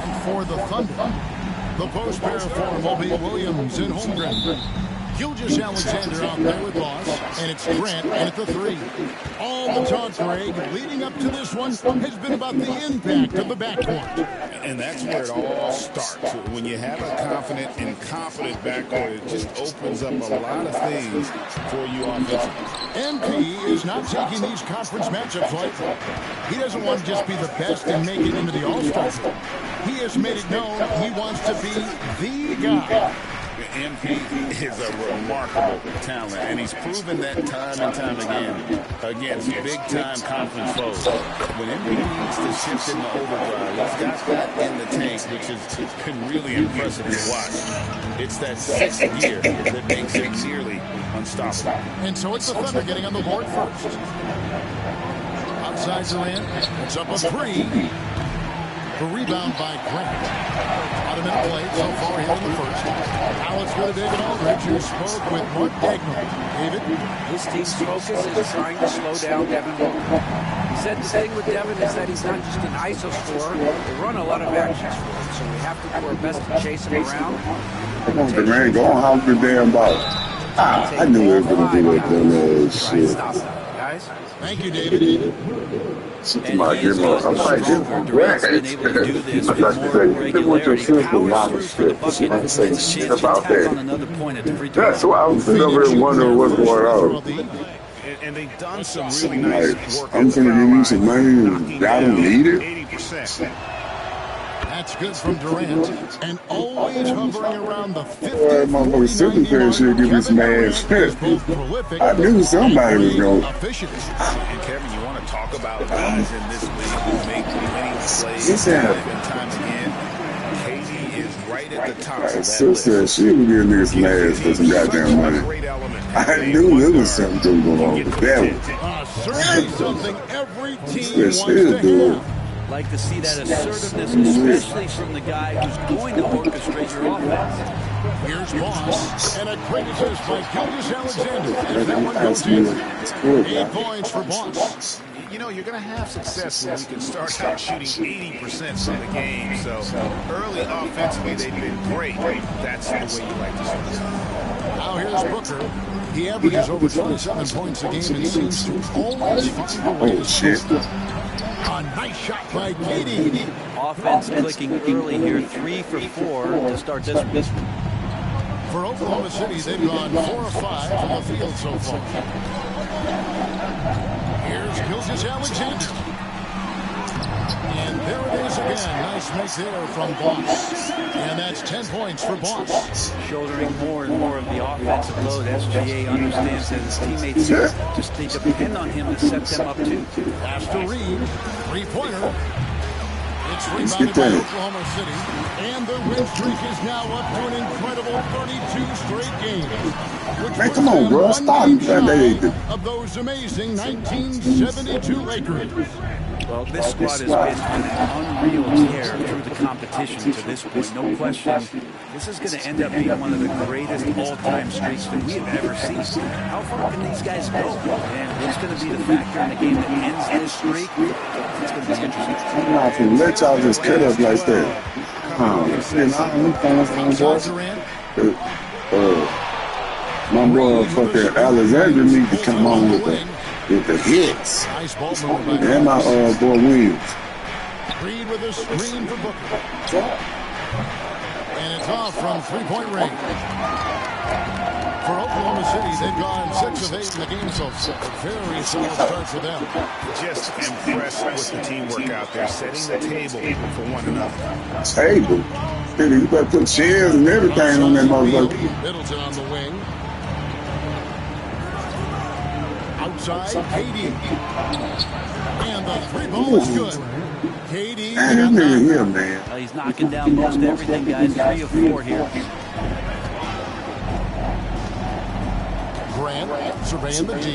And for the Thunder, the post pair form will be Williams and Holmgren. Gilgeous-Alexander out there with Boss, and it's Grant in at the 3. All the talk, Greg, leading up to this one has been about the impact of the backcourt. And that's where it all starts. When you have a confident and confident backcourt, it just opens up a lot of things for you offensively. MP is not taking these conference matchups lightly. He doesn't want to just be the best and make it into the All-Star. He has made it known he wants to be the guy. MP is a remarkable talent, and he's proven that time and time again against big-time conference foes. When MP needs to shift into overdrive, he's got that in the tank, which has been really impressive to watch. It's that 6th year that makes him nearly unstoppable. And so it's the Thunder getting on the board first. Outside Durant, it's up a 3. The rebound by Grant. About a minute played so far here in the first. Now let's go to David Aldridge, who spoke with Mark Daigneault. David? His team's focus is trying to slow down Devin Booker. He said the thing with Devin is that he's not just an ISO scorer. They run a lot of actions for him, so we have to do our best to chase him around. Come on, Durant, go on, how's the damn ball? I knew they were going to do that dumb ass shit. Stop that, guys. Thank you, David. I might give him Durant's been able to do this with more regularity. Powers through for the bucket. It's a chance to tack on another point at the free throw. That's why I was sitting over here wondering what's going on. And they've done some really nice work. I'm going to give you some money. I don't need it. 80%. That's good from Durant. And always hovering around the 50. Motherfucker, Super Fan should give me some ass. I knew somebody was going. And Kevin, you want to talk about guys in this league who make winning plays time and time again. KD is right at the top of that Sister, she would give niggas some ass for some goddamn money. I knew there was something going on with that one. Certainly something every team wants to have. Like to see that assertiveness, especially from the guy who's going to orchestrate your offense. Here's Boss, and a great assist by Gilgeous-Alexander. As that one goes in, 8 points for Boss. You know, you're going to have success when you can start out shooting 80% from the game. So early offensively, they've been great. That's the way you like to start. Now here's Booker. He averages over 27 points a game and seems to always find a way to score. A nice shot by KD. Offense clicking early here, 3 for 4 to start this one. For Oklahoma City, they've gone 4 of 5 from the field so far. Here's Gilgeous-Alexander. And there it is again. Nice make there from Boss. And that's 10 points for Boss. Shouldering more and more of the offensive load. SGA understands that his teammates just they depend on him to set them up too. Pass to Reed. 3-pointer. It's rebounded by Oklahoma City. And the win streak is now up to an incredible 32 straight games. Man, come on, bro. Stop. Of those amazing 1972 Lakers. Well, this squad has been on an unreal tear through the competition to this point. No question, this is going to end up being one of the greatest all-time streaks that we have ever seen. How far can these guys go? And what's going to be the factor in the game that ends this streak? It's going to be interesting. I'm not going to let y'all just cut up like that. My motherfucker Alexander needs to come on with the hits. And my boy Williams. Reed with a screen for Booker. And it's off from three-point range. For Oklahoma City, they've gone 6 of 8 in the game so far. Very solid start for them. Just impressed with the teamwork out there, setting the table for one another. Table? You better put chairs and everything on that motherfucker. Middleton on the wing. Outside, KD. And the three ball is good. KD. Man, that nigga here, man. He's knocking down most everything, guys. 3 of 4 here. Grant surveying the D.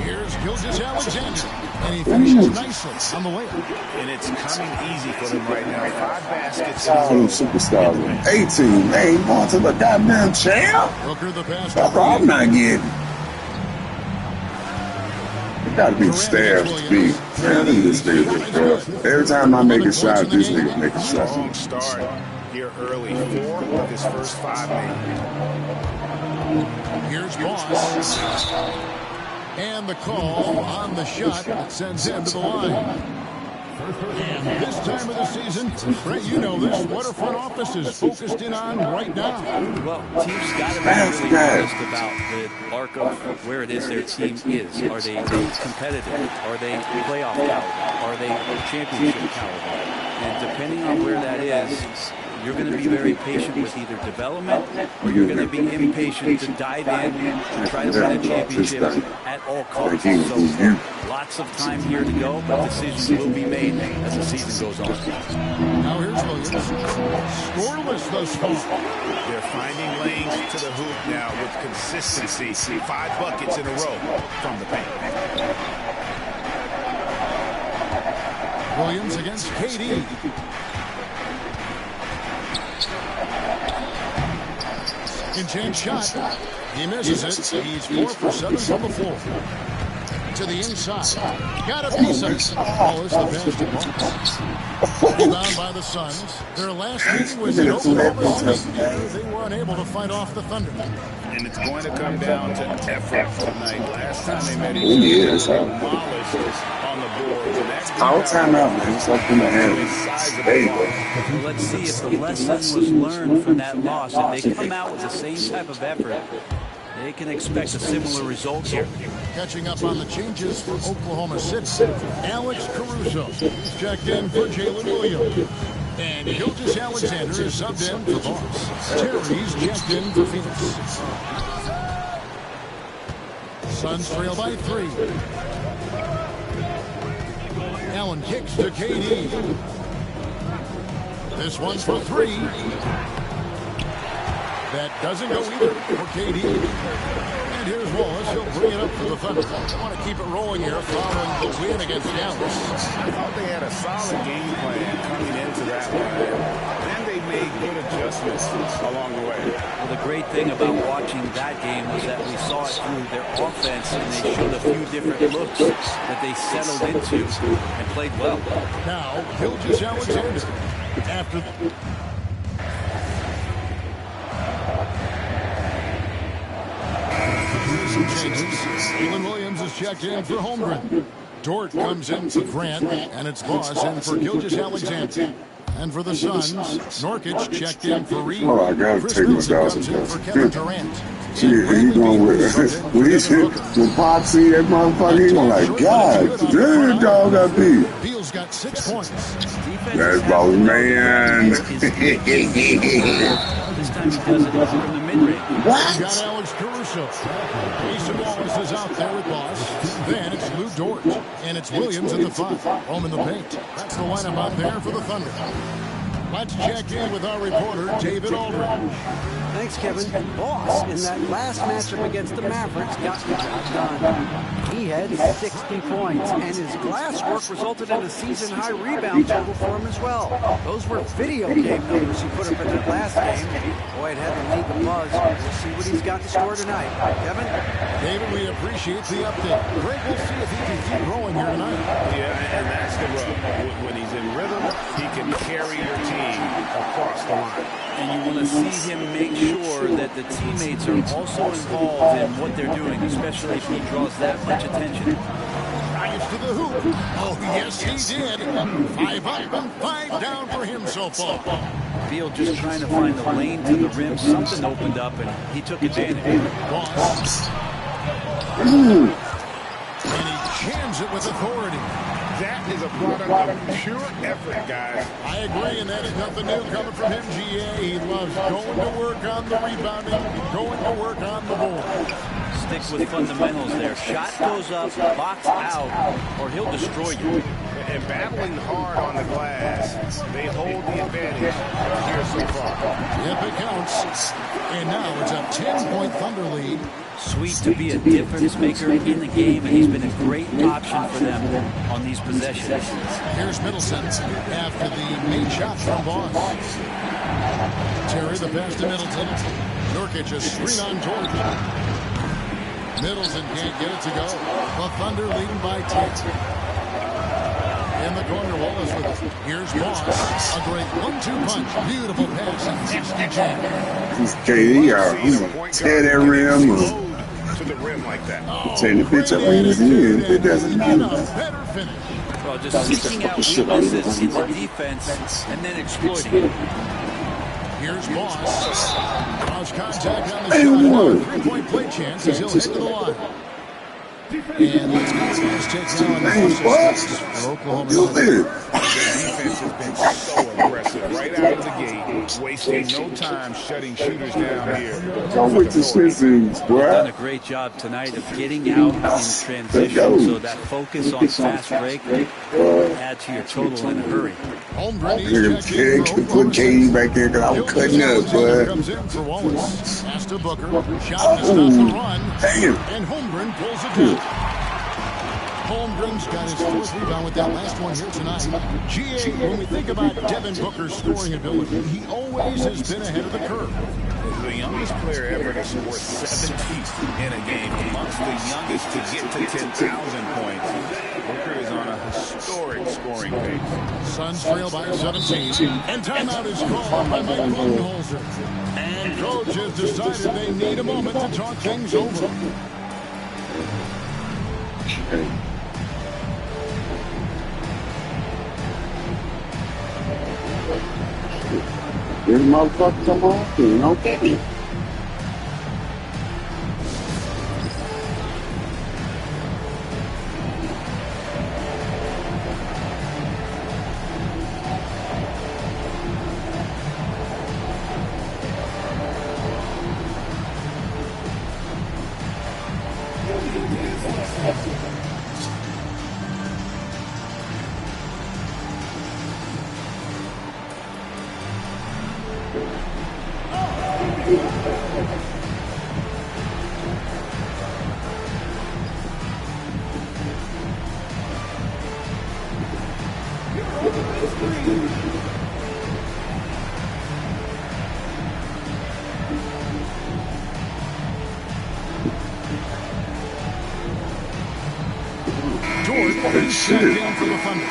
Here's Gilgeous-Alexander. And he finishes nicely on the way. And it's coming easy for them right now. 5 baskets. Superstars. 18. They ain't going to the goddamn champ. Booker the pass. That's all I'm not getting. It got to be the staff to be. Man, this nigga, bro. Every time I make a shot, this nigga make a shot. Strong start here early. 4 of his first 5 made. Here's Boss. And the call on the shot that sends him to the line. And this time of the season, Brett, you know this, what our front office is focused in on right now. Well, teams got to be really honest about the arc of where it is their team is. Are they competitive? Are they playoff caliber? Are they championship caliber? And depending on where that is, you're going to be very patient with either development or you're going to be impatient to dive in and try to win a championship at all costs. So lots of time here to go, but decisions will be made as the season goes on. Now here's Williams. Scoreless thus far. They're finding lanes to the hoop now with consistency. 5 buckets in a row from the paint. Williams against KD. In chance shot. He misses it. He's 4 for 7 from the floor. To the inside. Got a piece of it. Oh, it's the pass to Bucks. Rebound by the Suns. Their last meeting was in Oklahoma City. They were unable to fight off the Thunder. And it's going to come down to effort tonight. Last time they met Oh, yeah, that's how. demolished on the boards. And that's All time out, man. It's up in the hand. There you go. Let's see if the lesson was learned from that loss. If they come out with the same type of effort, they can expect a similar result here. Catching up on the changes for Oklahoma City. Alex Caruso. He's checked in for Jalen Williams. And Gilgeous Alexander is subbed in for Boss. Terry's checked in for Phoenix. Suns trail by 3. Allen kicks to KD. This one for 3. That doesn't go either for KD. And here's Wallace. He'll bring it up for the Thunder. They want to keep it rolling here following the win against Dallas. I thought they had a solid game plan coming into that one. Then they made good adjustments along the way. Well, the great thing about watching that game was that we saw it through their offense, and they showed a few different looks that they settled into and played well. Now, Gilgeous Alexander. After changes. Jalen Williams is checked in for Holmgren. Dort comes in for Grant, and it's Boss in for Gilgeous Alexander. And for the Suns, Nurkic checked in for Reed. Oh, I gotta Chris take my Middleton dog comes in for sometimes. Kevin Durant. Shit, he going with when Pop see that motherfucker, he going like, God damn, dog got beat. Beal's got 6 points. That's boss man. This time he does it from the mid-range. We got Alex Caruso. Jason Wallace is out there with Boss. Then it's Lou Dort. And it's Williams at the 5. Home in the paint. That's the lineup out there for the Thunder. Let's check in with our reporter, David Aldridge. Thanks, Kevin. Boss, in that last matchup against the Mavericks, got the job done. He had 60 points, and his glass work resulted in a season-high rebound total for him as well. Those were video game numbers he put up in that last game. Boy, it had to lead the buzz. We'll see what he's got to score tonight. Kevin? David, we appreciate the update. Greg, we'll see if he can keep growing here tonight. Yeah, and that's the rub. When he's in rhythm, he can carry your team across the line. And you want to see him make sure that the teammates are also involved in what they're doing, especially if he draws that much attention. Drives to the hoop. Oh, yes, he did. 5 up and 5 down for him so far. Beal just trying to find the lane to the rim. Something opened up, and he took advantage. Boss. And he jams it with authority. That is a product of pure effort, guys. I agree, and that is nothing new coming from him, GA. He loves going to work on the rebounding, going to work on the board. Stick with fundamentals there. Shot goes up, box out, or he'll destroy you. And battling hard on the glass, they hold the advantage here so far. Yep, it counts. And now it's a 10-point Thunder lead. Sweet to be a difference maker in the game, and he's been a great option for them on these possessions. Here's Middleton after the made shot from Boss. Terry, the pass to Middleton. Nurkic a screen on Jordan. Middleton can't get it to go. The Thunder leading by 10. In the corner, Wallace with it. Here's Boss. A great 1-2 punch. Beautiful pass. Nasty jab. This KD out. Tear that rim to the rim like that. Tear the bitch up in his end. It doesn't matter. Better finish. Well, just seeking out weaknesses in the defense and then exploiting it. Here's Boss. Cross contact on the shot. Three-point play chance as he'll head to the line. And let's go. Let's take now on the for Oklahoma City. The defense has been so aggressive right out of the gate, wasting no time shutting shooters down here. Go with the Sixers, Done boy. a great job tonight of getting out in transition, so that focus on fast break add to your total in a hurry. Holmgren, he's checking for Put Oklahoma City. KD back there because I was cutting up, boy. Comes in for Wallace. Pass to Booker. Shot to stop the run. Damn. And Holmgren pulls it down. Holmgren's got his fourth rebound with that last one here tonight. GA, when we think about Devin Booker's scoring ability, he always has been ahead of the curve. The youngest player ever to score 70 in a game, amongst the youngest to get to 10,000 points. Booker is on a historic scoring pace. Suns trail by 17. And timeout is called by Mike Budenholzer. And coach has decided they need a moment to talk things over. This motherfucker come on, okay. Checked in for the Thunder.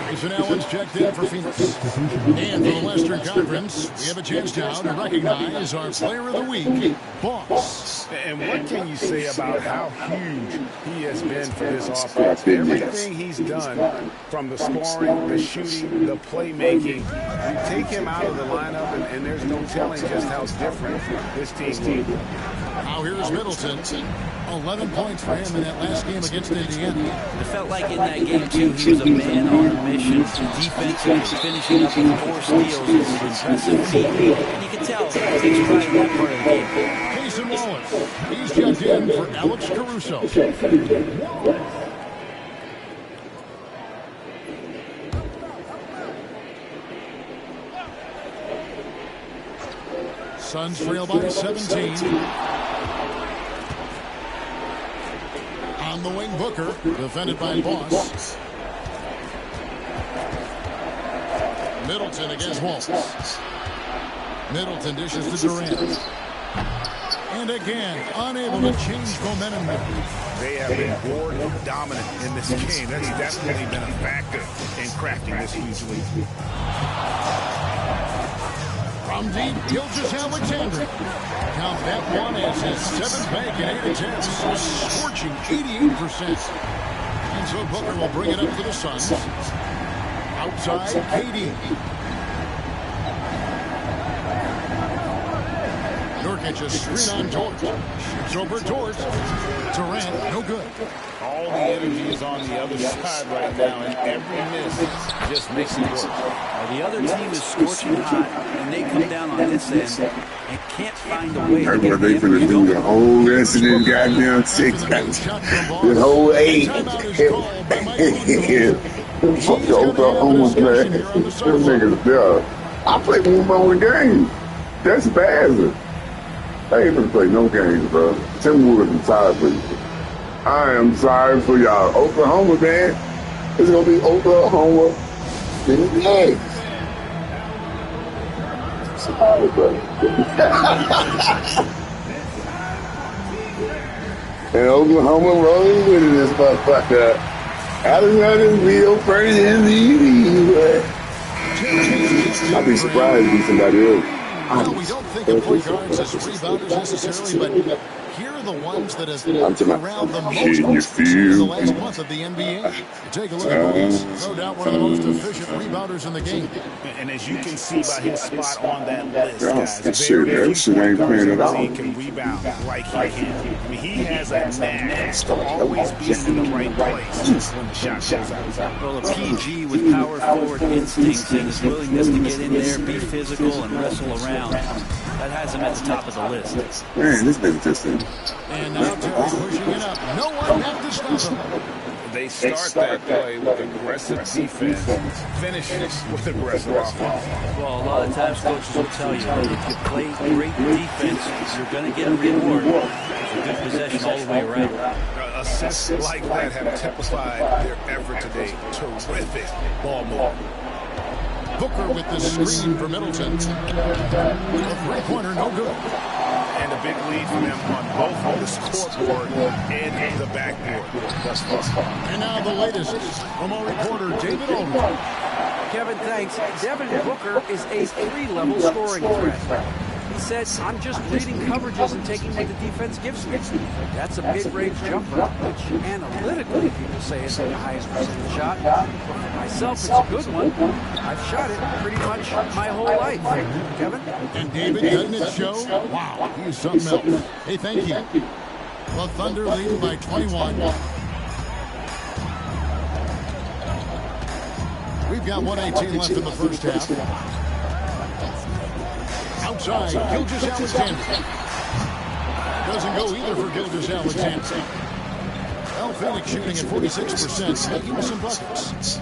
Grayson Allen's checked in for Phoenix. And for the Western Conference, we have a chance now to recognize our Player of the Week, Boss. And what can you say about how huge he has been for this offense? Everything he's done, from the scoring, the shooting, the playmaking, you take him out of the lineup, and there's no telling just how different this team will be. Now here's Middleton. 11 points for him in that last game against Indiana. It felt like in that game, too, he was a man on a mission. Defensively, finishing up with 4 steals is an impressive feat. And you can tell he's trying that part of the game. Cason Wallace. He's checked in for Alex Caruso. Suns trail by 17. On the wing, Booker, defended by Boss. Middleton against Wallace. Middleton dishes to Durant. And again, unable to change momentum. They have been board dominant in this game. That's definitely been a factor in crafting this huge lead. From deep, Gilgeous-Alexander. Count that one as his 7th bank in 8 attempts, a scorching 88%. And so Booker will bring it up to the Suns. Outside, KD. Nurkic a screen on Dort. Shoots over Dort. Durant, no good. All the energy is on the other side right now, and every miss just makes it worse. The other team is scorching hot, and they come down on this end and can't find a way to That's get what they the finna energy do the going. whole rest of this goddamn 6 guys. The whole 8. Fuck the Oklahoma, man. Them niggas there. I play one more game. That's bad. I ain't gonna play no games, bro. Timberwolves, I'm sorry for you. I am sorry for y'all. Oklahoma, man. It's gonna be Oklahoma in the legs. Sorry, bro. And Oklahoma rolling with it, this motherfucker. I don't know this real person anyway. I'd be surprised if somebody else. Well, we don't think of point guards as rebounders necessarily, but here are the ones that have corralled the most points in the last month of the NBA. Take a look at Williams. No doubt one of the most efficient rebounders in the game. And as you can see by his spot on that list, guys, that shit ain't playing at all. he can rebound like he can. I mean, he has a knack to always be in the right place when the shot goes out. Well, a PG with power forward instincts and his willingness to get in there, be physical, and wrestle around. That has him at the top of the list. Man, this nigga just And now Terry pushing it up. No one left to stop him. They start that play with aggressive defense, finish it with aggressive offense. Well, a lot of times coaches will tell you that if you play great defense, you're going to get a reward. It's a good possession all the way around. Assists like that have typified their effort today. Terrific ball movement. Booker with the screen for Middleton. The three-pointer, no good. And a big lead for them on both the scoreboard and the backboard thus far. And now the latest from our reporter, David Olden. Kevin, thanks. Devin Booker is a three-level scoring threat. He said, I'm just reading coverages and taking what the defense gives me. That's a mid-range jumper, which analytically people say is the highest percentage shot. For myself, it's a good one. I've shot it pretty much my whole life. Kevin? And David, doesn't it show? Wow, he's something else. Hey, thank you. The Thunder lead by 21. We've got 1:18 left in the first half. Outside, Gilgeous-Alexander. Doesn't go either for Gilgeous-Alexander. Al Phoenix shooting at 46%, making some buckets.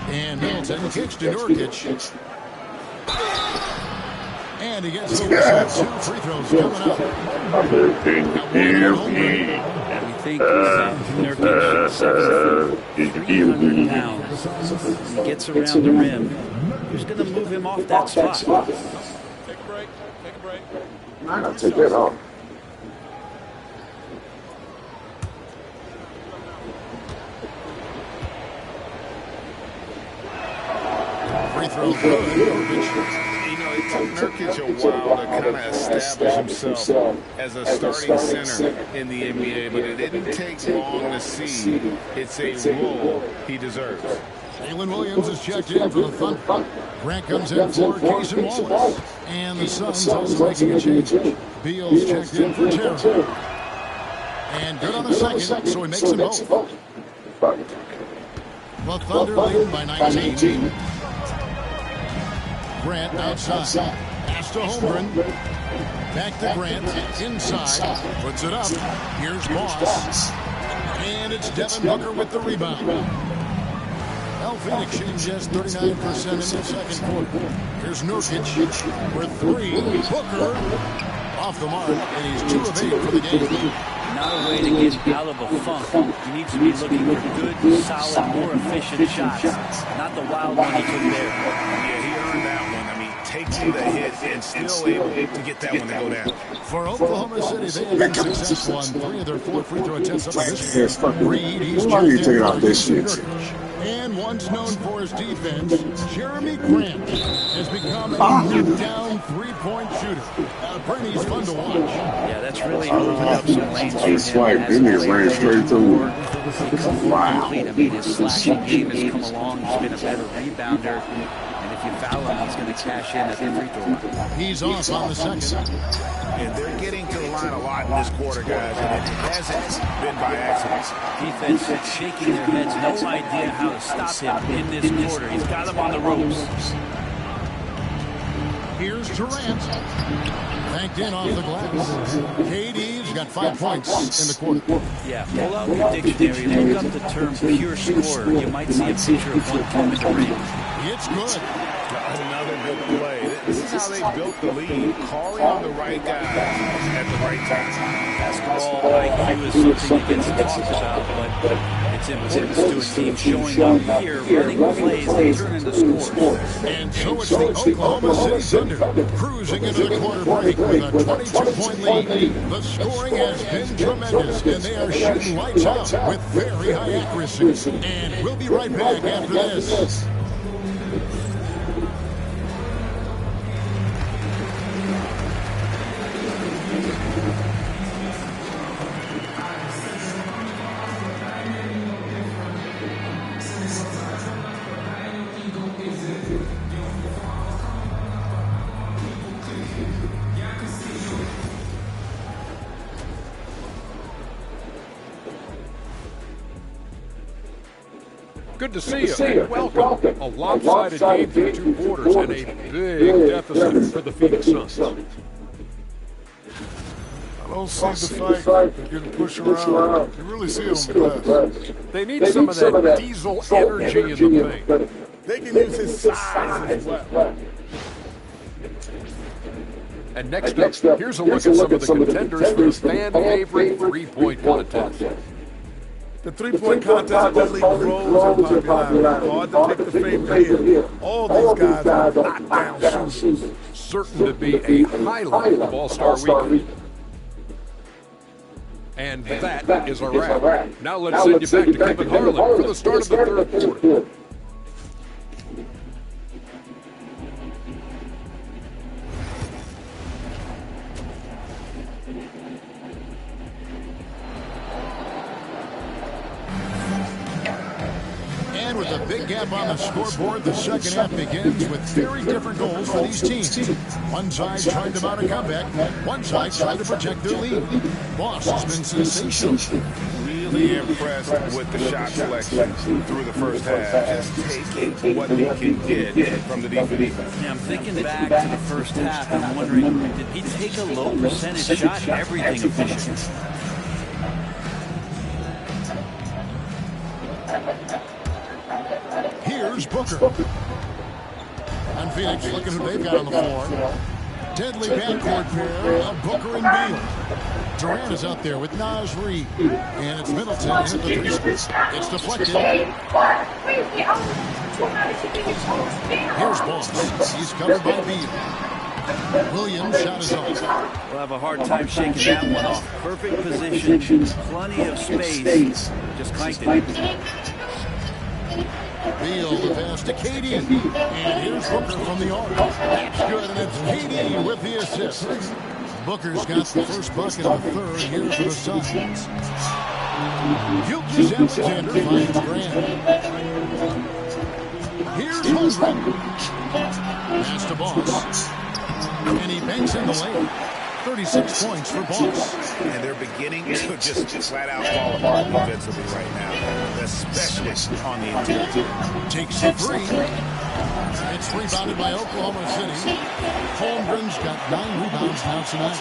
And Middleton kicks to Nurkic. And he gets the whistle. 2 free throws coming up. We think Nurkic, 7 feet, 300 pounds. He gets around the rim. Who's going to move him off that spot? I gotta take that off. Free throw good. You know, it took Nurkic a while to kind of establish himself as a starting center in the NBA, but it didn't take long to see it's a role he deserves. Jalen Williams is checked in for the Thunder. Grant comes in for Cason Wallace. And the Suns also making a change. Beal's checked in for Terry. And good on the second, so he makes them both. The Thunder lead by 19. Grant outside. Pass to Holmgren. Back to Grant. Inside. Puts it up. Here's Boss. And it's Devin Booker with the rebound. Al Phoenix shooting just 39% in the second quarter. Here's Nurkic for 3. Booker off the mark, and he's 2 of 8 for the game. Not a way to get out of a funk. You need to be looking for good, solid, more efficient shots. Not the wild one he took there. Yeah, he earned that one. I mean, taking the hit and still able to get that one to go down. For Oklahoma City, they have been successful on 3 of their 4 free throw attempts up to this point. Reed, he's checked in for Nurkic. And once known for his defense, Jeremy Grant has become a knockdown three-point shooter. Pretty fun to watch. Yeah, that's really opened up some lanes for him. It's like, then he ran straight through. Wow. I mean, his slashing game has come along. He's been a better rebounder. And if you foul him, he's going to cash in at the free throw line. He's off on the second. And they're getting to the line a lot in this quarter, guys, and it hasn't been by accident. Defense is shaking their heads, no idea how to stop him in this quarter. He's got him on the ropes. Here's Durant. Banked in off the glass. KD's got 5 points in the quarter. Yeah, pull out your dictionary, look up the term pure scorer. You might see a picture of one coming to range. It's good. Another good play. This is how they built the lead, calling on the right guy at the right time. Basketball IQ is something that gets talked about, but it's its importance to a team showing up here, running plays that turn into scores. And so it's the Oklahoma City Thunder cruising into the quarter break with a 22-point lead. The scoring has been tremendous, and they are shooting lights out with very high accuracy. And we'll be right back after this. Good to see you, and welcome. A lopsided game through 2 quarters and a big deficit for the Phoenix Suns. I don't see the fight getting pushed around. You really see it on the glass. They need some of that diesel energy in the paint. They can use his size as well. And next up, here's a look at some of the contenders for the fan-favorite three-point contest. The three-point contest only grows in popularity. Hard to pick the favorite here. All these guys are knockdown shooters. Certain to be a highlight of All-Star Weekend. And that is a wrap. Now let's send you back to Kevin Harlan for the start of the third quarter. And with a big gap on the scoreboard, the second half begins with very different goals for these teams. One side trying to mount a comeback, one side trying to protect their lead. Boss has been sensational. Really impressed with the shot selection through the first half. Just taking what he can get from the defense. Yeah, I'm thinking back to the first half and I'm wondering, did he take a low percentage shot? Everything efficient. Here's Booker. And Phoenix looking who they've got on the floor. Deadly backcourt pair of Booker and Beal. Durant is out there with Naz Reid. And it's Middleton in at the three spot. It's deflected. Here's Boss. He's covered by Beal. Williams shot is off. We'll have a hard time shaking that one off. Perfect position, plenty of space. Just clanked it. Beal the pass to KD. And here's Booker from the arc. That's good, and it's KD with the assist. Booker's got the first bucket of the third here for the Suns. Gilgeous-Alexander finds Grant. Here's Holmgren. Pass to Boss. And he banks in the lane. 36 points for Boss. And they're beginning to just flat out fall apart defensively right now, especially on the interior. Takes the three. It's rebounded by Oklahoma City. Holmgren's got 9 rebounds now tonight.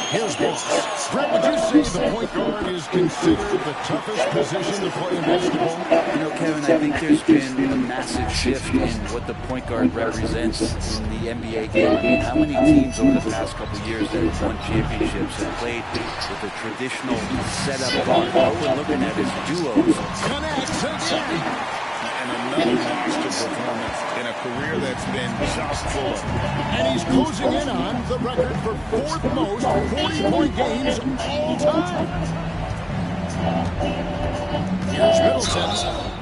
Here's Boss. Brett, would you say the point guard is considered the toughest position to play in basketball? You know, Kevin, I think there's been a massive shift in what the point guard represents in the NBA game. I mean, how many teams over the past couple of years that have won championships have played with a traditional setup guard? What we're looking at is duos. Connects again. And another monster performance in a career that's been chock full. And he's closing in on the record for 4th most 40-point games all time. Here's Middleton,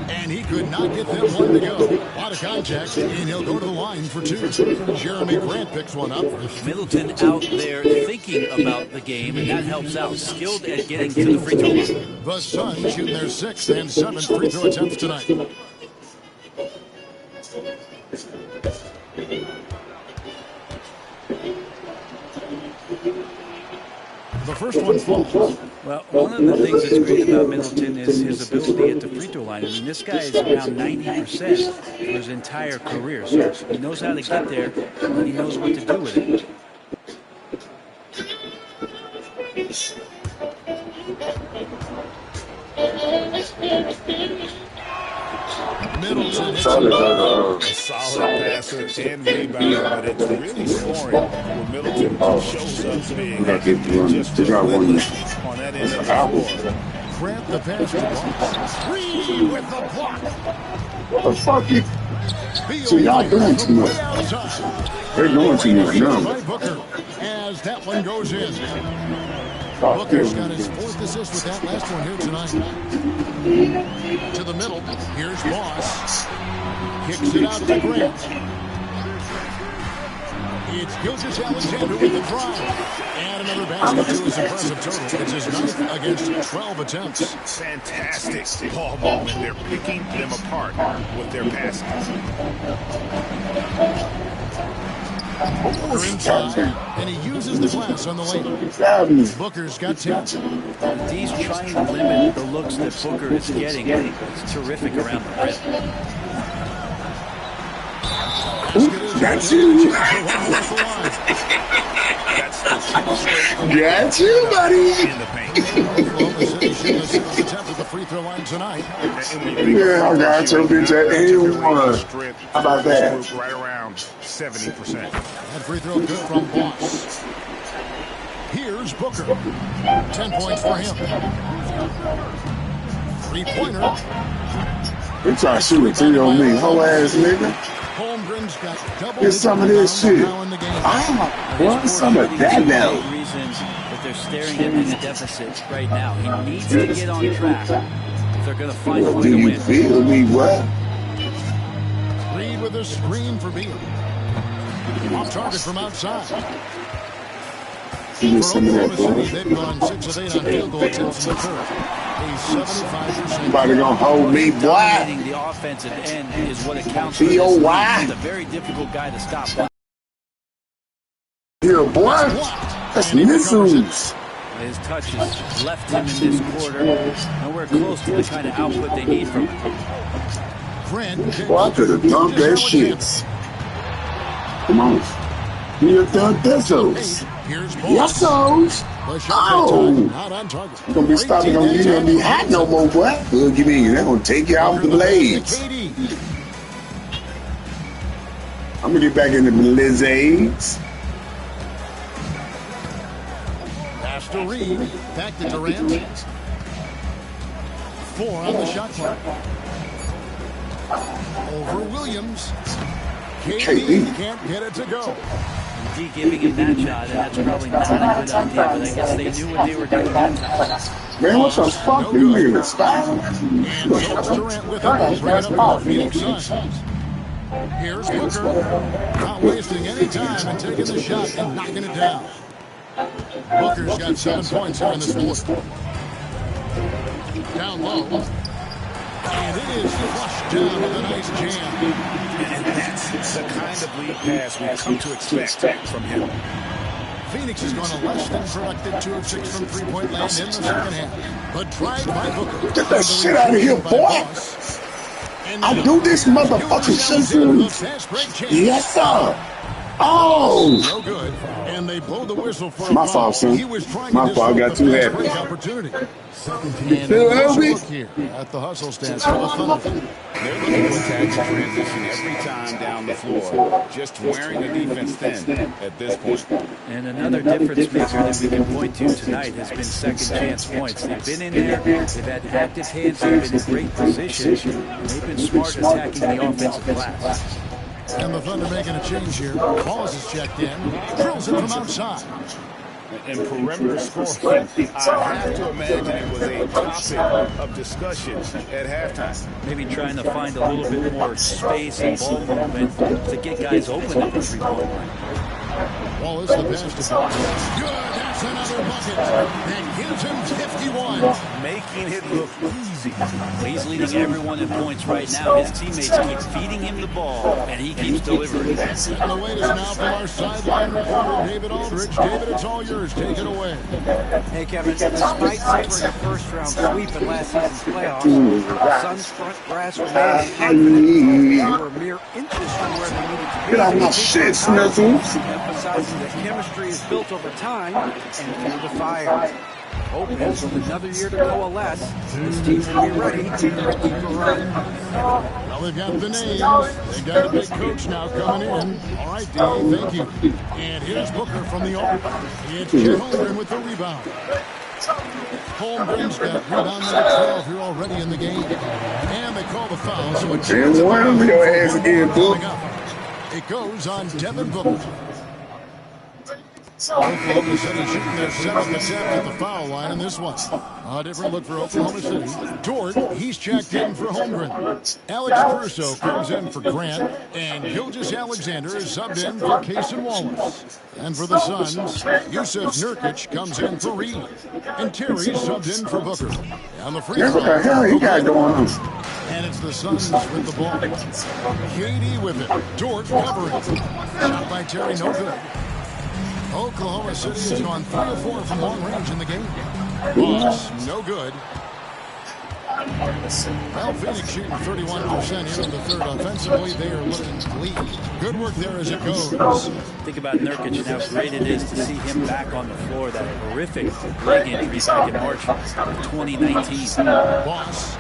and he could not get them one to go. A lot of contact, and he'll go to the line for 2. Jeremy Grant picks one up. Middleton out there thinking about the game, and that helps out. Skilled at getting to the free throw line. The Suns shooting their 6th and 7th free throw attempts tonight. The first one falls. Well, one of the things that's great about Middleton is his ability at the free throw line. I mean, this guy is around 90% for his entire career. So he knows how to get there, and he knows what to do with it. Middleton. A solid passer and rebounder, but it's really scoring where Middleton shows up big. Just relentless on that end of the floor. Grant the pass to Ross. Reed with the block. What the fuck you? So y'all doing too much. They're doing too much now. Booker as that one goes in. Booker's got his 4th assist with that last one here tonight. To the middle. Here's Moss. Kicks it out to Grant. It's Gilgeous-Alexander with the drive. And another basket to his impressive total. It's his 9th against 12 attempts. Fantastic ball movement. They're picking them apart with their passes. Booker inside, and he uses the glass on the lane. Booker's got 10. D's trying to limit the looks that Booker is getting. It's terrific around the rim. Got you. Got you, buddy. The free throw line tonight. Yeah, I got your bitch at 81. How about that? Right around 70%. That free throw good from Boss. Here's Booker. 10 points for him. 3-pointer. They try to shoot a 3 on me. Whole ass nigga. Holmgren's got double. Get some of this shit. I want some of that now. Reason that they're staring at in a deficit right now. He needs to get on track if they're going to find a way to Do you win. feel me, what? Reed with a screen for Beal. Off target from outside. Give me some of that, boy. They've gone 6 of 8 on field goal attempts in the third. A 75%. Somebody gonna hold me, boy. Dominating the offensive end is what it counts for. B.O.Y. He's a very difficult guy to stop. Here, boy. That's missiles. His touch has left him in this quarter. Nowhere close to the kind of output they need from him. Grant. Boy, I could have dumped that shit. Come on. Here, dunk this. Here's Yes, those. Oh. Not on target. You're gonna be stopping on you. You're gonna be hot no more, boy. Look at me. They're gonna take you off the blades. I'm gonna get back in the blizzards. Pass to Reed. Back to Durant. 4 on the shot clock. Over Williams. KD can't get it to go. D giving him that shot, and that's probably not a good idea, but I guess they knew what they were doing that time. Man, what the fuck? You niggas stop. And Durant with it, bringing up the Phoenix Suns. Here's Booker, not wasting any time and taking the shot and knocking it down. Booker's got 7 points here in this quarter. Down low. And it is flushed down with a nice jam. And that's the kind of lead pass we've come to expect from him. Phoenix has gone a less than productive 2 of 6 from three-point land in the second half. But tried by Booker. Get that shit out of here, boy. I do this motherfucking shit. Yes, sir. Oh. No good. And they blow the whistle for my fault, son. My fault. I got too happy. Opportunity. You feel healthy? Here at the hustle stance for the Thunder. They're looking to attack the transition every time down the floor, just wearing the defense thin at this point. And another difference maker that we can point to tonight has been second chance points. They've been in there, they've had active hands, they've been in great position, and they've been smart attacking the offensive glass. And the Thunder making a change here. Wallace is checked in, drills it from outside. And perimeter scoring, I have to imagine it was a topic of discussion at halftime. Maybe trying to find a little bit more space and ball movement to get guys open at the three-point line. Wallace, the pass to Boss. Good, that's another bucket. That gives him 51. Making it look easy. He's leading everyone in points right now. His teammates keep feeding him the ball, and he keeps delivering. And the wait is now from our sideline reporter, David Aldridge. David, it's all yours. Take it away. Hey, Kevin, despite suffering a first-round sweep in last season's playoffs, the Suns' front brass remained confident. They were mere inches from where they needed to be. Get out my shit, Snizzles. Emphasizing that chemistry is built over time and through the fire. Hope is with another year to coalesce, this team will be ready to make a run. Well, they've got the names. They've got a big coach now coming in. All right, Dave, thank you. And here's Booker from the open. It's Chet Holmgren with the rebound. Holmgren's got rebound number 12 here already in the game. And they call the foul, so it's And one of your ass again, Book. It goes on Devin Booker. Oklahoma City shooting their 7th attempt at the foul line in this one. A different look for Oklahoma City. Dort, he's checked in for Holmgren. Alex Caruso comes in for Grant. And Gilgeous-Alexander is subbed in for Cason Wallace. And for the Suns, Yusuf Nurkic comes in for Reed. And Terry subbed in for Booker. On the free throw. What the hell he got going on? And it's the Suns with the ball. KD with it. Dort covering. Shot by Terry, no good. Oklahoma City has gone 3 of 4 from long range in the game. Boss, no good. Well, Phoenix shooting 31% here in the third. Offensively, they are looking bleak. Good work there as it goes. Think about Nurkic and how great it is to see him back on the floor. That horrific leg injury back in March of 2019. Boss.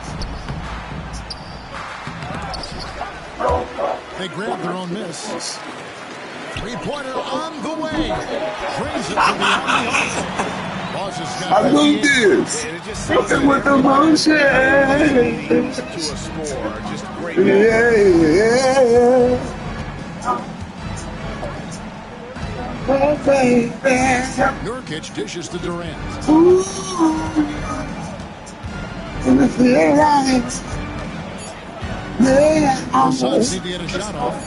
They grab their own miss. Three-pointer on the way. Brings it to the arc. Boss has got I do this. Something with the motion. To a score, just great. Yeah. Oh, baby. Nurkic dishes to Durant. Ooh. And I feel right. Yeah. The Suns need to get a shot off.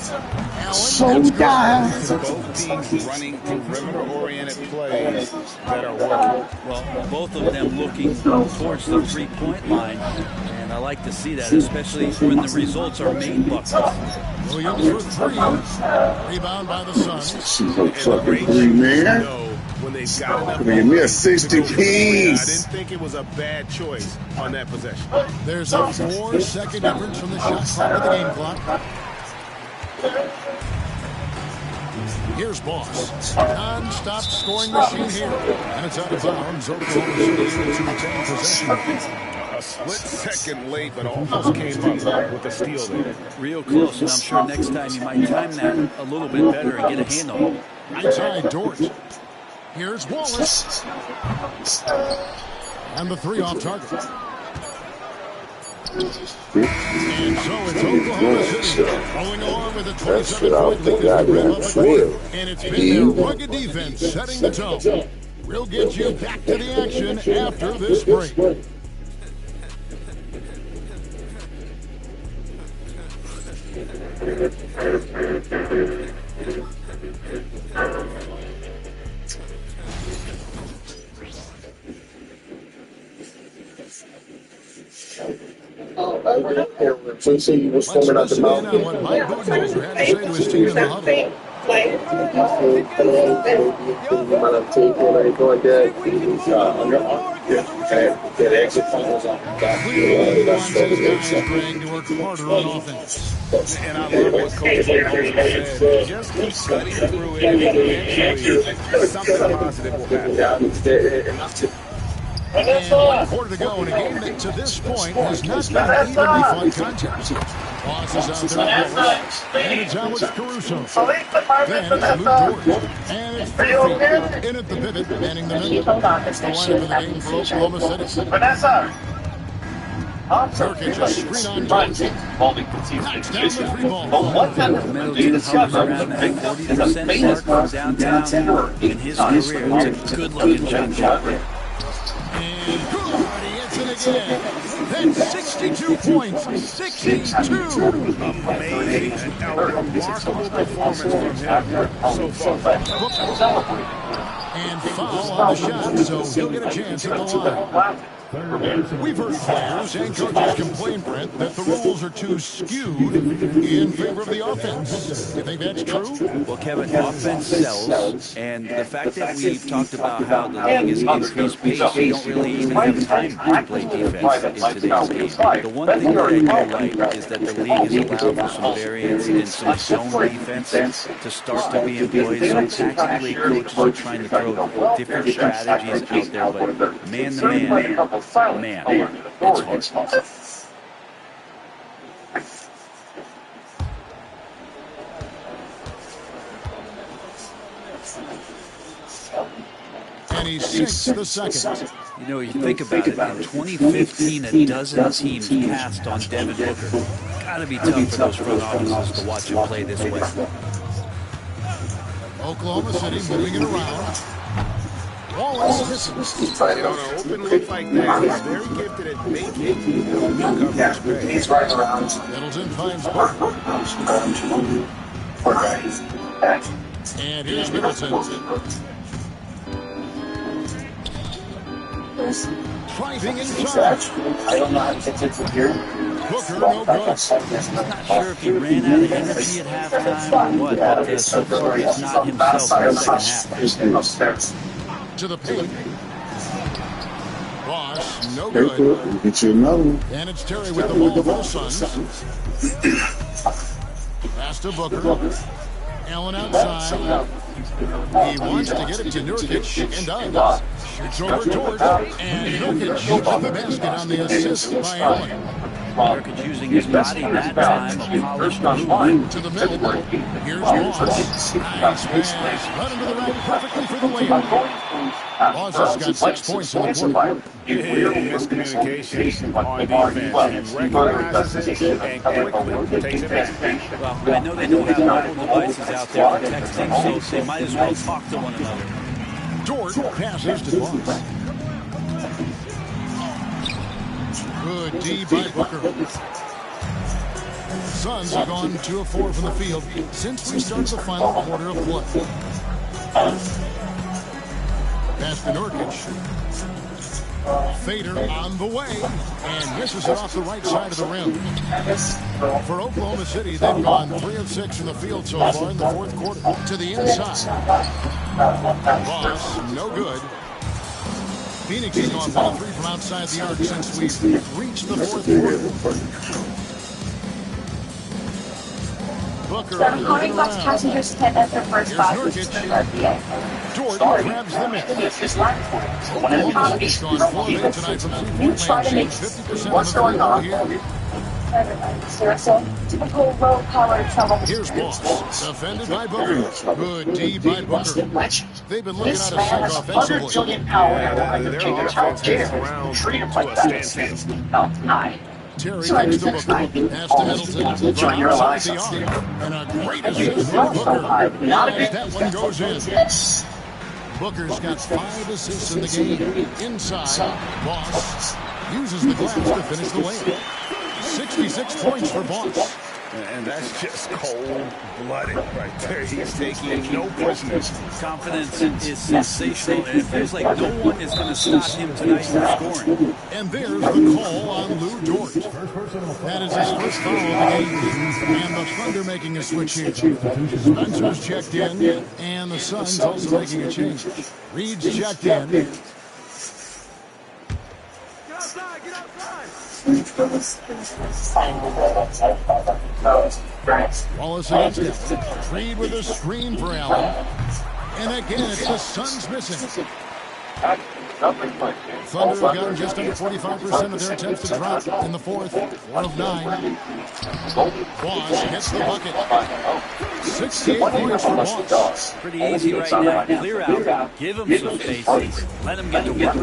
So down. Both teams running perimeter-oriented plays that are working. Well, both of them looking towards the three-point line, and I like to see that, especially when the results are made buckets. Williams for 3. Rebound by the Suns. She's a fucking 3, man. When they've got enough. Give me a 60 I piece. didn't think it was a bad choice on that possession. There's a 4-second difference from the shot clock to the game clock. Here's Boss. Non-stop scoring machine here. And it's out of bounds. Oklahoma City able to retain possession. A split second late, but almost came up with a steal there. Real close, and I'm sure next time you might time that a little bit better and get a handle. Right side, Dort. Here's Wallace. And the 3 off target. And so it's Oklahoma City rolling along with a 27-point lead as we wrap up the quarter. And it's been their rugged defense setting the tone. We'll get you back to the action after this break. So you say you was Let's swimming out the listen in mouth. on what Mike Budenholzer had to say to his team in the huddle. That exit point was on. Clearly, he wants his guys, Greg, to work harder on offense. And I love what Coach Budenholzer said. Just keep cutting through it, and eventually something positive will happen. And 1 quarter to go in a game that to this point has not been an evenly fought contest. Boss is out there at Wallace. And it's Alex Caruso. Then it's Luke Dort. And it's Murphy. In at the pivot, manning the middle. It's the lineup of the game for Oklahoma City. Nurkic, a screen on Dort. Knocks down the 3-ball. Middleton hovers around that 40% mark from downtown in his career. It's a good-looking jump shot. And good, he hits it again. That's 62 points. 62. Amazing. A remarkable performance from him so far. And foul on the shot, so he'll get a chance at the line. We've heard players and coaches complain, Brent, that the rules are too skewed in favor of the offense. You think that's true? Well, Kevin, offense sells, and the fact that we've talked about how the league has increased pace, you don't really even have time to play defense in today's game. The one thing that I do like is that the league has allowed for some variance and some zone defense to start to be employed. So tactically, coaches are trying to throw different strategies out there, but man-to-man, man, it's hard. And he sinks the second. You You know, you think about it, in 2015, a dozen teams passed on Devin Booker. Got to be tough for those front offices to watch him play this way. Oklahoma City moving it around. Wallace misses. On an open look like that, he's very gifted at making coverage. He's right around. Middleton finds Butler. And here's Middleton. Driving inside. I don't know how to get it from here. Booker, no good. Not sure if he ran out of energy at halftime or what, but so far he's not himself in the second half. To the paint. Ross, no good. And it's Terry with the ball for the Suns. Pass to Booker. Allen outside. He wants to get it to Nurkic and does. Shoots over George. And Nurkic with the basket on the assist by Allen. Nurkic using his body that time, a polished move. To the middle. Here's Ross. Nice pass. Run into the rack perfectly for the layup. Ross has got 6 points in the quarter. Miscommunication on defense. He recognizes it and quickly takes it back. Well, I know they don't have mobile devices out there for texting, so they might as well talk to one another. George passes to Ross. Good D by Booker. Suns have gone 2 of 4 from the field since we started the final quarter of play. Pass to Nurkic. Fader on the way and misses it off the right side of the rim. For Oklahoma City, they've gone 3 of 6 in the field so far in the fourth quarter. To the inside. Ross, no good. Phoenix has gone 1 of 3 from outside the arc since we've reached the fourth quarter. Booker Calling Fox passengers attend at their first bus. Jordan grabs the miss. Oklahoma's gone 4 of 8 tonight from 3-point range, 50% of the field here. Typical low-power trouble. Here's Boss, defended by Booker. Good D by Booker. They've been looking out of sync offensively. Their offense has ground to a standstill. Terry takes the Booker. Pass to Middleton. From outside the arc. And a great assist from Booker. As that one goes in. Booker's got 5 assists in the game. Inside, Boss uses the glass to finish the layup. 66 points for Boss. And that's just cold-blooded right there. He's taking no prisoners. Confidence is sensational, and it feels like no one is going to stop him tonight from scoring. And there's the call on Lou Dort. That is his first foul of the game. And the Thunder making a switch here. Spencer's checked in, and the Suns also making a change. Reed's checked in. Get outside! Get outside! Wallace against Allen. Reed with a screen for Allen. And again, it's the Suns missing. Thunder have gotten just under 45% of their attempts to drop in the fourth. 4 of 9. Boss hits the bucket. 68 points for Boss. Pretty easy right now. Clear out. Give him some space. Let him get to work.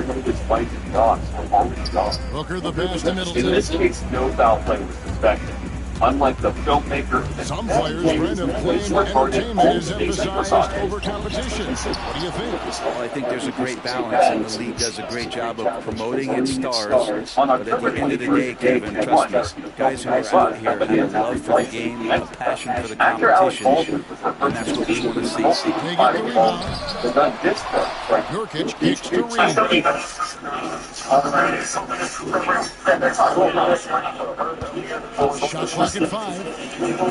Booker the pass to Middleton. In this case, no foul play was suspected. Unlike the filmmaker, Some players, Brandon, playing entertainment is emphasized over competition. What do you think? Well, I think there's a great balance, and the league does a great job of promoting its stars. But at the end of the day, Kevin, trust me, guys who are out here have a love for the game, a passion for the competition, and that's what we want to see. They get the rebound. Nurkic kicks to Reed. Shot clock at 5.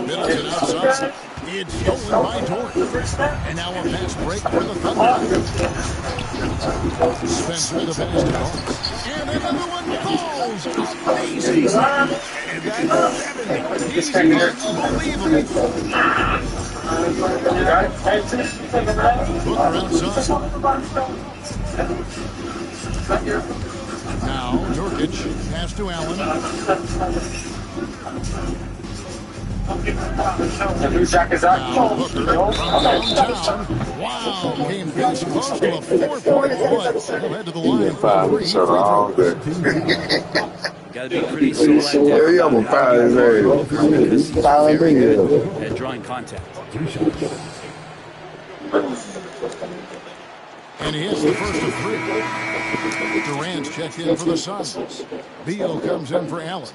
Middleton outside. It's stolen by Dort. And now a pass break for the Thunder. Spencer the pass to Boss. And another one falls. Amazing. And that's 70. He's unbelievable. Booker outside. Now Nurkic pass to Allen. Wow, came this close to a 4-point play. He'll head to the line for 3 free throws. Got to be pretty selective at drawing contact. And he hits the first of 3. Durant's checked in for the Suns. Beal comes in for Allen.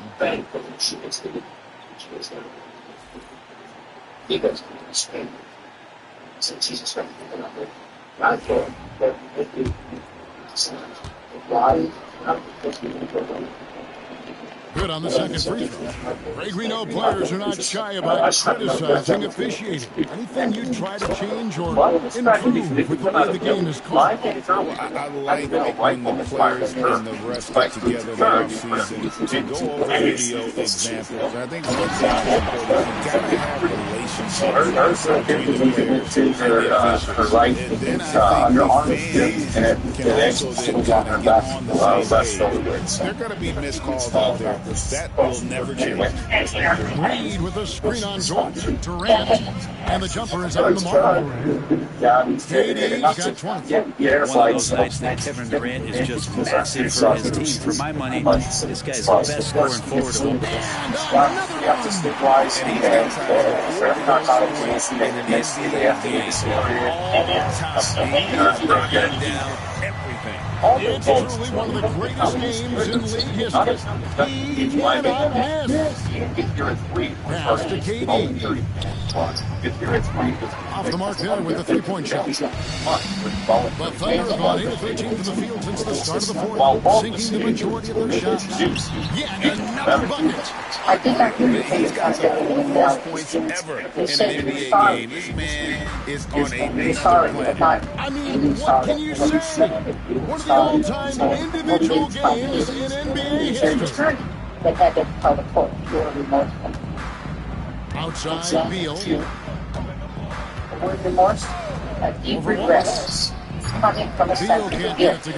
Good on the second free throw. Greg, we know players are not shy about criticizing officiating. Anything you try to change or improve with the way the game is called? I like when the players and the refs get together in the offseason to go over video examples. I think one thing that's important is you got to have relationships between the players and the officials. And then I think the fans can also then kind of get on the same page. There are going to be missed calls out there. That will never change. Reed with a screen on George. Durant. And the jumper is on the mark. KD's got 20. One of those nights that Kevin Durant is just massive for his team. For my money, this guy's the best scoring forward of all time. It's truly one of the greatest games in league history. He cannot miss. Pass to KD. Off the mark there with the three-point shot. The Thunder have gone 8 of 13 from the field since the start of the fourth, sinking the majority of their shots. Yet another bucket. He's got the most points ever in an NBA game. This man is on a major plan. I mean, what can you say? One of the all-time individual games in NBA history. Outside Beal. Over Wallace. Beal can't get it to go.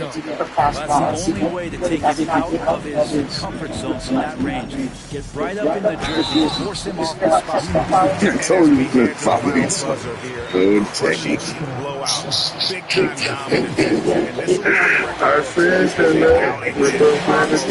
That's the only way to take him out of his comfort zone from that range. Get right up in the jersey, force him off the spot. I told you good fights. Good technique. Our friends that left with those minus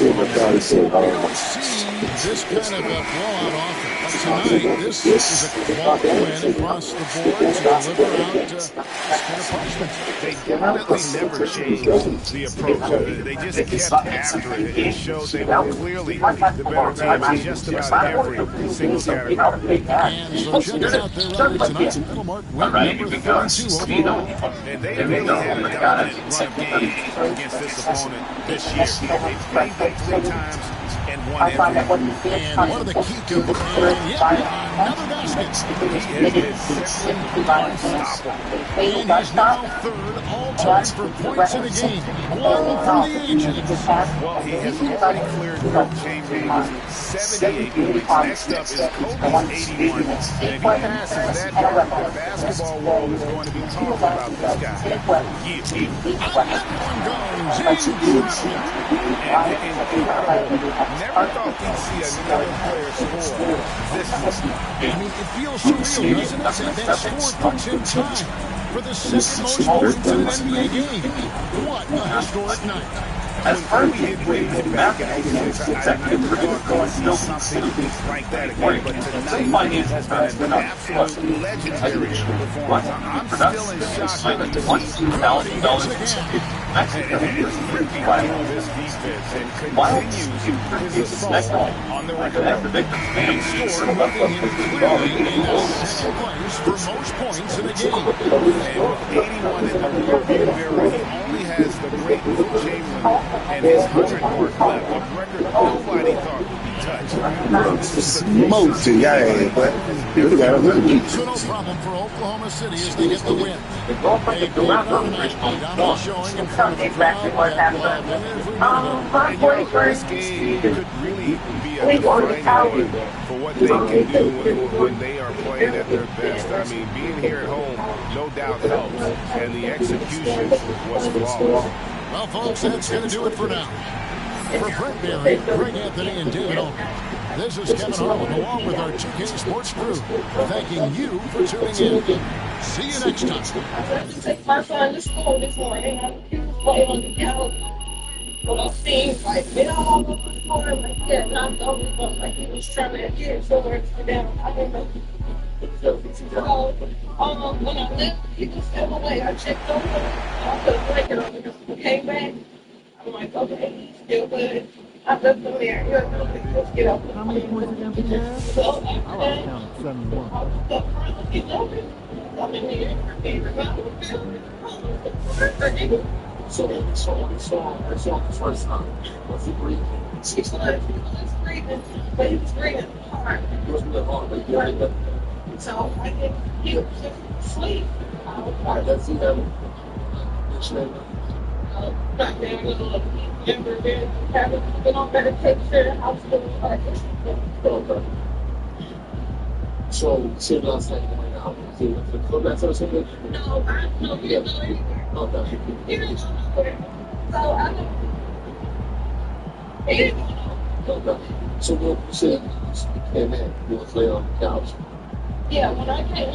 this kind of a blowout offense tonight. This is a quality win across the board to deliver out this kind of punishment. They definitely never changed the approach. They just kept after it. It showed they were clearly the better team in just about every single category. And so check it out there right tonight. That'll mark win number 32 overall. And they really had a dominant run of games against this opponent this year. They played them 3 times and won every one. And one of the key to another basket. He is simply unstoppable. And he's now third all-time for points in a game. One for the ages. Well, he has already cleared Wilt Chamberlain's 78 points. Next up is Kobe's 81. And if he passes that mark, the basketball world is going to be talking about this guy. Never thought we'd see another player score this much. I mean, it feels surreal, doesn't it? That score puts in time for the second most points in an NBA game. What a historic night. When we hit back in 86, I never thought we'd see something like that again. But tonight has been an absolute legendary performance. I'm still in shock that the ripping on this defense and continues his assault on the record. And scored, moving him clearly in second place for most points in a game. And 81 in the rearview mirror, he only has the great Wilt Chamberlain and his 100 mark left, a record nobody thought would be touched. Smoked it, yeah, but you got a good So no problem for Oklahoma City as they get the win. They played overnight, dominant showing in front of a crowd that This game could really be a defining moment for what they can do when they are playing at their best. I mean, being here at home, no doubt helps, and the execution was flawless. Well, folks, that's going to do it for now. For Brent Barry, Greg Anthony, and David Olden, This is Kevin Harlan along with our 2K Sports crew, thanking you for tuning in. See you next time. I took my son to school this morning. He was playing on the couch. But I seen like it all over the floor, like yeah, not the only one. Like he was trying to get somewhere to sit down. I didn't know. So when I left, he was still away. I checked over. I put a blanket on him. Came back. I'm like, okay, he's still good. I left him there. He was like, let's get up. How many points again for you? So after I that, like count 71. I was up front looking over. I'm in the air. So the first time. Was he breathing? He was breathing, but he was breathing hard. He was really hard, but he did it. So I think he was just asleep. Alright, let's see that. Not there, never been on medication, hospital. Okay. So, see what I'm saying right now. See, the club that's or something? No, he didn't go anywhere. Okay. He didn't go nowhere. So I don't. He didn't go nowhere. Okay. So what you said, you came in, you was laying on the couch. Yeah, when I came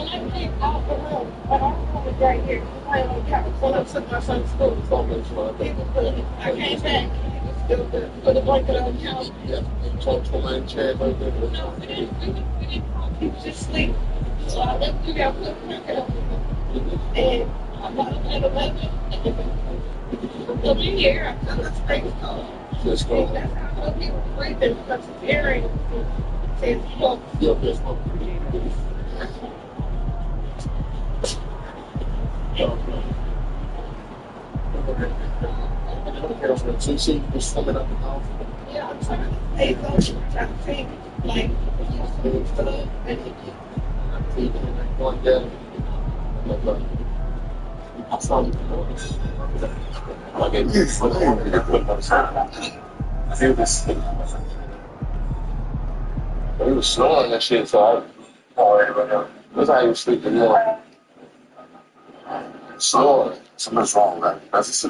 out the room, but our room was right here. He was laying on the couch when I took my son to school. So make sure He was good. I came back, he was still good. Put a blanket on the couch. yeah, talk to my chair right there. No, we didn't talk. He was just asleep. So I left him there, put a blanket on him. And I got him at 11. Come in here, I took a straight call. Let's go. That's how I know he was breathing because his hearing says smoke. Yeah, let's go. So you see you was swimming up the house? Yeah, I'm trying to stay focused. I'm trying to think, like, food, and Going down. I saw you. I gave you for the morning. I feel this. He was snoring that shit, so that's how he was sleeping there. Snoring. Something's wrong, man. That's a